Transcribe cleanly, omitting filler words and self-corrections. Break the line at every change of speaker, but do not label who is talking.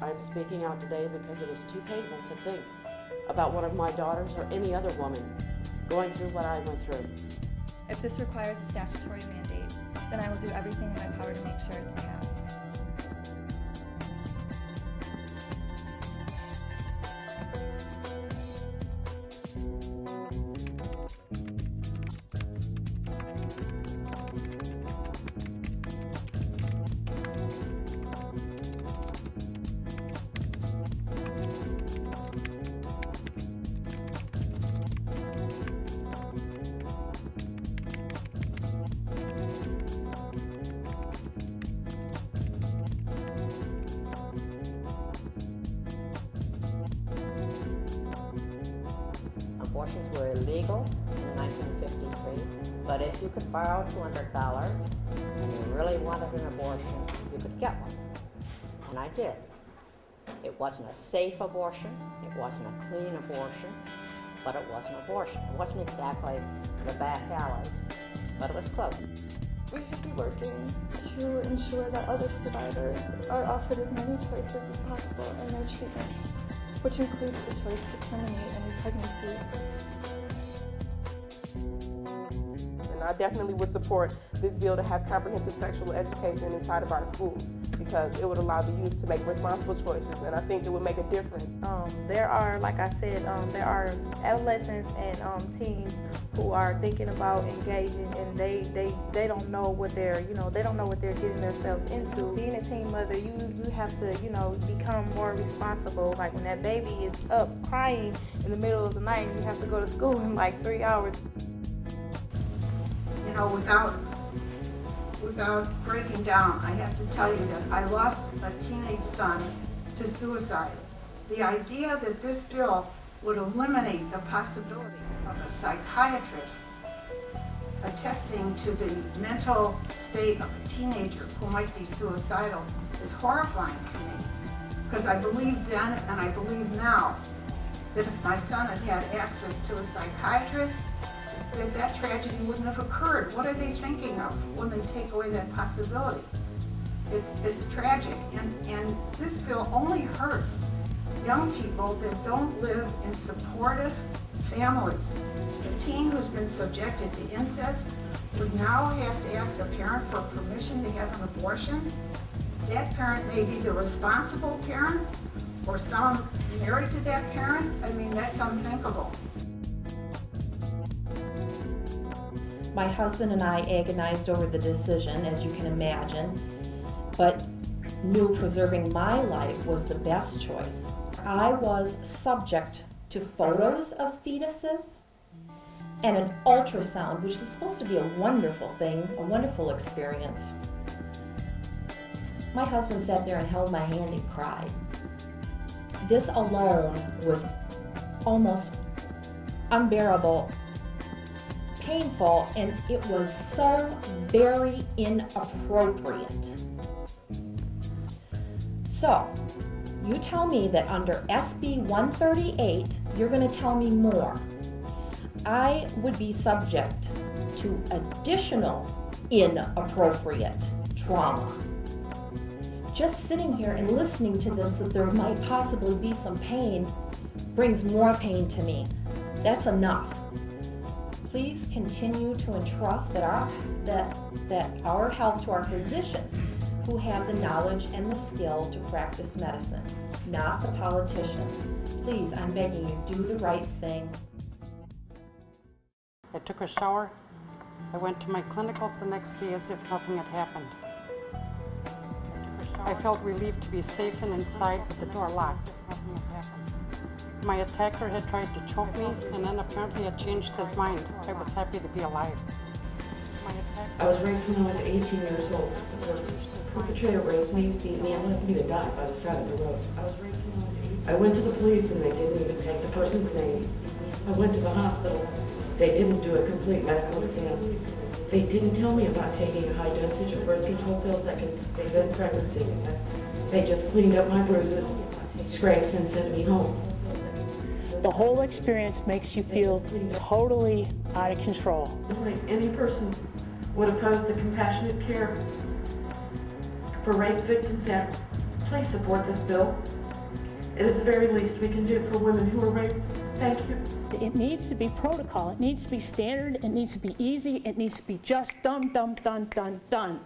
I'm speaking out today because it is too painful to think about one of my daughters or any other woman going through what I went through.
If this requires a statutory mandate, then I will do everything in my power to make sure it's passed.
Abortions were illegal in 1953, but if you could borrow $200 and you really wanted an abortion, you could get one. And I did. It wasn't a safe abortion, it wasn't a clean abortion, but it was an abortion. It wasn't exactly the back alley, but it was close.
We should be working to ensure that other survivors are offered as many choices as possible in their treatment, which includes the choice to terminate any pregnancy.
And I definitely would support this bill to have comprehensive sexual education inside of our schools, because it would allow the youth to make responsible choices, and I think it would make a difference.
There are, like I said, there are adolescents and teens who are thinking about engaging, and they don't know what they're, they don't know what they're getting themselves into. Being a teen mother, you have to, become more responsible. Like when that baby is up crying in the middle of the night, and you have to go to school in like 3 hours.
Without breaking down, I have to tell you that I lost a teenage son to suicide. The idea that this bill would eliminate the possibility of a psychiatrist attesting to the mental state of a teenager who might be suicidal is horrifying to me. Because I believed then and I believe now that if my son had had access to a psychiatrist, that tragedy wouldn't have occurred. What are they thinking of when they take away that possibility? It's tragic, and this bill only hurts young people that don't live in supportive families. A teen who's been subjected to incest would now have to ask a parent for permission to have an abortion. That parent may be the responsible parent or someone married to that parent. I mean, that's unthinkable.
My husband and I agonized over the decision, as you can imagine, but knew preserving my life was the best choice. I was subject to photos of fetuses and an ultrasound, which is supposed to be a wonderful thing, a wonderful experience. My husband sat there and held my hand and cried. This alone was almost unbearable, painful, and it was so very inappropriate. So, you tell me that under SB 138, you're going to tell me more. I would be subject to additional inappropriate trauma. Just sitting here and listening to this, that there might possibly be some pain, brings more pain to me. That's enough. Please continue to entrust that our health to our physicians who have the knowledge and the skill to practice medicine, not the politicians. Please, I'm begging you, do the right thing.
I took a shower. I went to my clinicals the next day as if nothing had happened. I felt relieved to be safe and inside with the door locked. My attacker had tried to choke me, and then apparently had changed his mind. I was happy to be alive.
I was raped when I was 18 years old. The perpetrator raped me, beat me, and left me to die by the side of the road. I was raped when I was 18. I went to the police and they didn't even take the person's name. I went to the hospital. They didn't do a complete medical exam. They didn't tell me about taking a high dosage of birth control pills that can prevent pregnancy. They just cleaned up my bruises, scrapes, and sent me home.
The whole experience makes you feel totally out of control.
Like any person would oppose the compassionate care for rape victims act
Please support this bill. It is the very least we can do for women who are raped. Thank you.
It needs to be protocol. It needs to be standard. It needs to be easy. It needs to be just done, done, done, done, done.